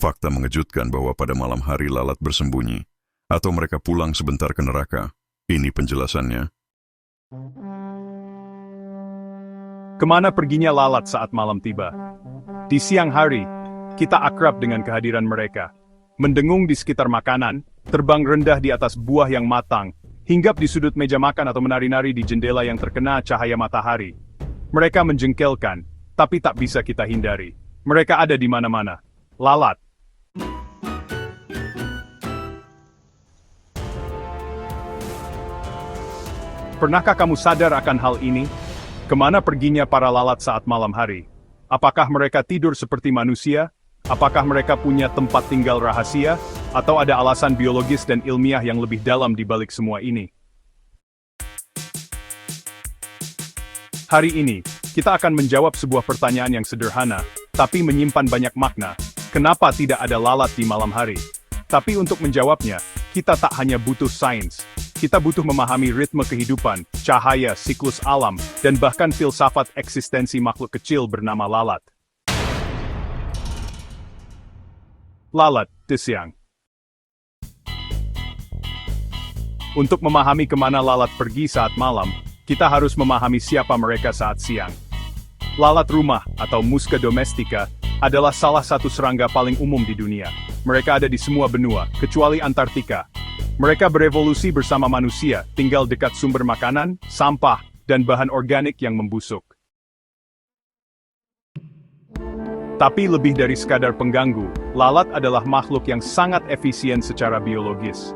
fakta mengejutkan bahwa pada malam hari lalat bersembunyi, atau mereka pulang sebentar ke neraka. Ini penjelasannya. Kemana perginya lalat saat malam tiba? Di siang hari, kita akrab dengan kehadiran mereka. Mendengung di sekitar makanan, terbang rendah di atas buah yang matang, hinggap di sudut meja makan atau menari-nari di jendela yang terkena cahaya matahari. Mereka menjengkelkan, tapi tak bisa kita hindari. Mereka ada di mana-mana. Lalat. Pernahkah kamu sadar akan hal ini? Kemana perginya para lalat saat malam hari? Apakah mereka tidur seperti manusia? Apakah mereka punya tempat tinggal rahasia? Atau ada alasan biologis dan ilmiah yang lebih dalam di balik semua ini? Hari ini, kita akan menjawab sebuah pertanyaan yang sederhana, tapi menyimpan banyak makna. Kenapa tidak ada lalat di malam hari? Tapi untuk menjawabnya, kita tak hanya butuh sains. Kita butuh memahami ritme kehidupan, cahaya, siklus alam, dan bahkan filsafat eksistensi makhluk kecil bernama lalat. Lalat di siang. Untuk memahami kemana lalat pergi saat malam, kita harus memahami siapa mereka saat siang. Lalat rumah atau Musca domestica adalah salah satu serangga paling umum di dunia. Mereka ada di semua benua, kecuali Antartika. Mereka berevolusi bersama manusia, tinggal dekat sumber makanan, sampah, dan bahan organik yang membusuk. Tapi lebih dari sekadar pengganggu, lalat adalah makhluk yang sangat efisien secara biologis.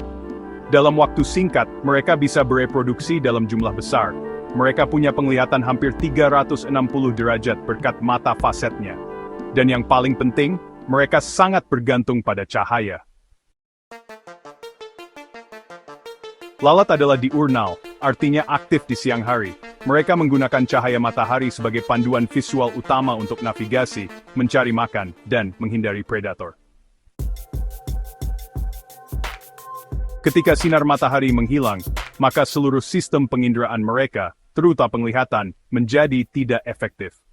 Dalam waktu singkat, mereka bisa bereproduksi dalam jumlah besar. Mereka punya penglihatan hampir 360 derajat berkat mata fasetnya. Dan yang paling penting, mereka sangat bergantung pada cahaya. Lalat adalah diurnal, artinya aktif di siang hari. Mereka menggunakan cahaya matahari sebagai panduan visual utama untuk navigasi, mencari makan, dan menghindari predator. Ketika sinar matahari menghilang, maka seluruh sistem penginderaan mereka, terutama penglihatan, menjadi tidak efektif.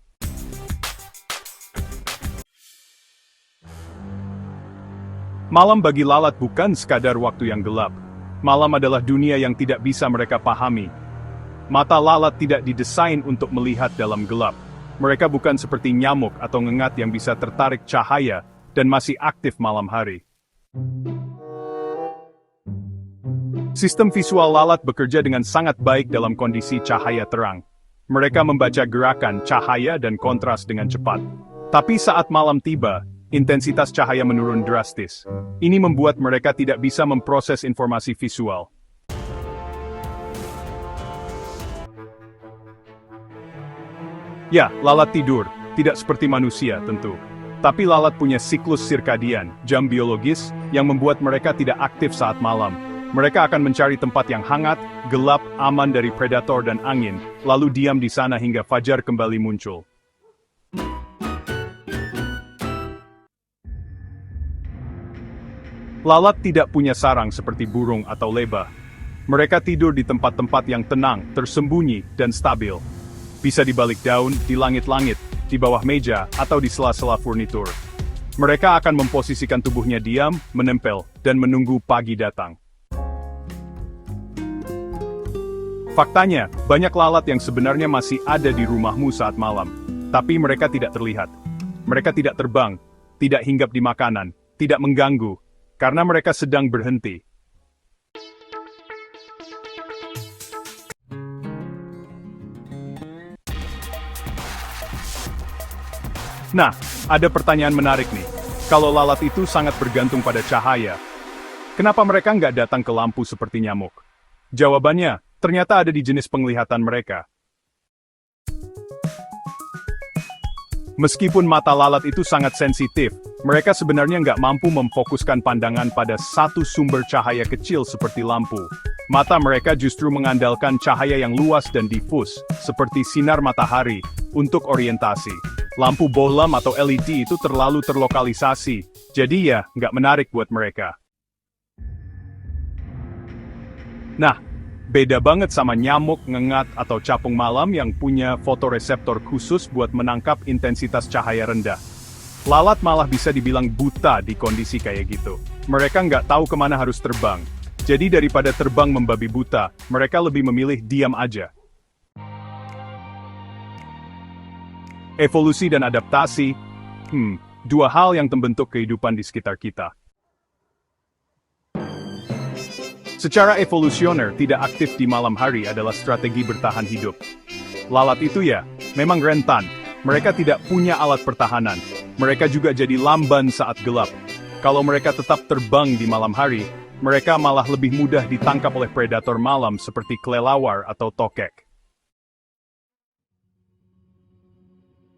Malam bagi lalat bukan sekadar waktu yang gelap. Malam adalah dunia yang tidak bisa mereka pahami. Mata lalat tidak didesain untuk melihat dalam gelap. Mereka bukan seperti nyamuk atau ngengat yang bisa tertarik cahaya dan masih aktif malam hari. Sistem visual lalat bekerja dengan sangat baik dalam kondisi cahaya terang. Mereka membaca gerakan, cahaya, dan kontras dengan cepat. Tapi saat malam tiba, intensitas cahaya menurun drastis. Ini membuat mereka tidak bisa memproses informasi visual. Ya, lalat tidur, tidak seperti manusia tentu. Tapi lalat punya siklus sirkadian, jam biologis, yang membuat mereka tidak aktif saat malam. Mereka akan mencari tempat yang hangat, gelap, aman dari predator dan angin, lalu diam di sana hingga fajar kembali muncul. Lalat tidak punya sarang seperti burung atau lebah. Mereka tidur di tempat-tempat yang tenang, tersembunyi, dan stabil. Bisa di balik daun, di langit-langit, di bawah meja, atau di sela-sela furnitur. Mereka akan memposisikan tubuhnya diam, menempel, dan menunggu pagi datang. Faktanya, banyak lalat yang sebenarnya masih ada di rumahmu saat malam. Tapi mereka tidak terlihat. Mereka tidak terbang, tidak hinggap di makanan, tidak mengganggu, karena mereka sedang berhenti. Nah, ada pertanyaan menarik nih. Kalau lalat itu sangat bergantung pada cahaya, kenapa mereka nggak datang ke lampu seperti nyamuk? Jawabannya, ternyata ada di jenis penglihatan mereka. Meskipun mata lalat itu sangat sensitif, mereka sebenarnya nggak mampu memfokuskan pandangan pada satu sumber cahaya kecil seperti lampu. Mata mereka justru mengandalkan cahaya yang luas dan difus, seperti sinar matahari, untuk orientasi. Lampu bohlam atau LED itu terlalu terlokalisasi, jadi ya, nggak menarik buat mereka. Nah, beda banget sama nyamuk, ngengat, atau capung malam yang punya fotoreseptor khusus buat menangkap intensitas cahaya rendah. Lalat malah bisa dibilang buta di kondisi kayak gitu. Mereka nggak tahu kemana harus terbang. Jadi daripada terbang membabi buta, mereka lebih memilih diam aja. Evolusi dan adaptasi, dua hal yang membentuk kehidupan di sekitar kita. Secara evolusioner, tidak aktif di malam hari adalah strategi bertahan hidup. Lalat itu ya, memang rentan. Mereka tidak punya alat pertahanan. Mereka juga jadi lamban saat gelap. Kalau mereka tetap terbang di malam hari, mereka malah lebih mudah ditangkap oleh predator malam seperti kelelawar atau tokek.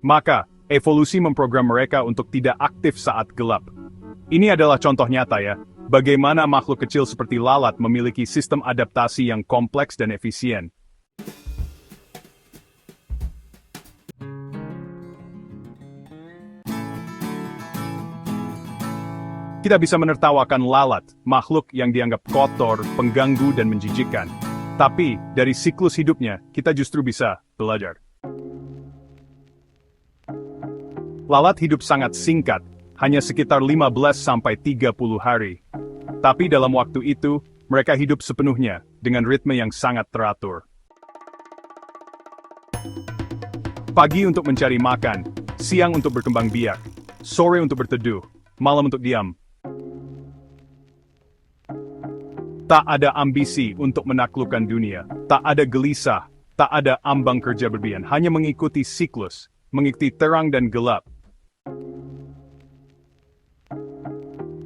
Maka, evolusi memprogram mereka untuk tidak aktif saat gelap. Ini adalah contoh nyata ya, bagaimana makhluk kecil seperti lalat memiliki sistem adaptasi yang kompleks dan efisien. Kita bisa menertawakan lalat, makhluk yang dianggap kotor, pengganggu, dan menjijikkan. Tapi, dari siklus hidupnya, kita justru bisa belajar. Lalat hidup sangat singkat, hanya sekitar 15-30 hari. Tapi dalam waktu itu, mereka hidup sepenuhnya, dengan ritme yang sangat teratur. Pagi untuk mencari makan, siang untuk berkembang biak, sore untuk berteduh, malam untuk diam. Tak ada ambisi untuk menaklukkan dunia, tak ada gelisah, tak ada ambang kerja berlebihan, hanya mengikuti siklus, mengikuti terang dan gelap.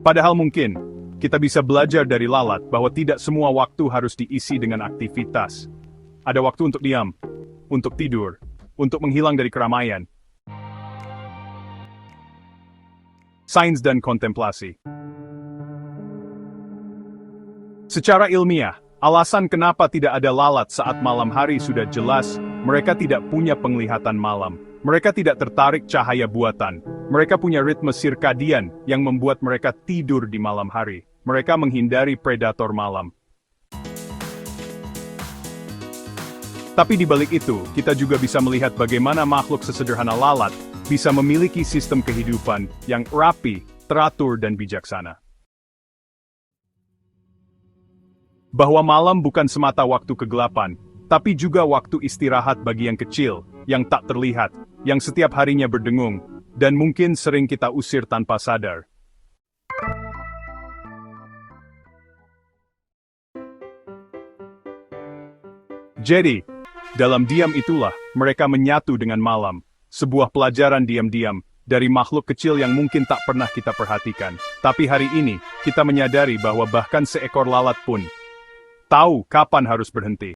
Padahal mungkin, kita bisa belajar dari lalat bahwa tidak semua waktu harus diisi dengan aktivitas. Ada waktu untuk diam, untuk tidur, untuk menghilang dari keramaian. Sains dan kontemplasi. Secara ilmiah, alasan kenapa tidak ada lalat saat malam hari sudah jelas, mereka tidak punya penglihatan malam. Mereka tidak tertarik cahaya buatan. Mereka punya ritme sirkadian yang membuat mereka tidur di malam hari. Mereka menghindari predator malam. Tapi di balik itu, kita juga bisa melihat bagaimana makhluk sesederhana lalat bisa memiliki sistem kehidupan yang rapi, teratur, dan bijaksana. Bahwa malam bukan semata waktu kegelapan, tapi juga waktu istirahat bagi yang kecil, yang tak terlihat, yang setiap harinya berdengung, dan mungkin sering kita usir tanpa sadar. Jadi, dalam diam itulah mereka menyatu dengan malam, sebuah pelajaran diam-diam dari makhluk kecil yang mungkin tak pernah kita perhatikan. Tapi hari ini, kita menyadari bahwa bahkan seekor lalat pun tahu kapan harus berhenti.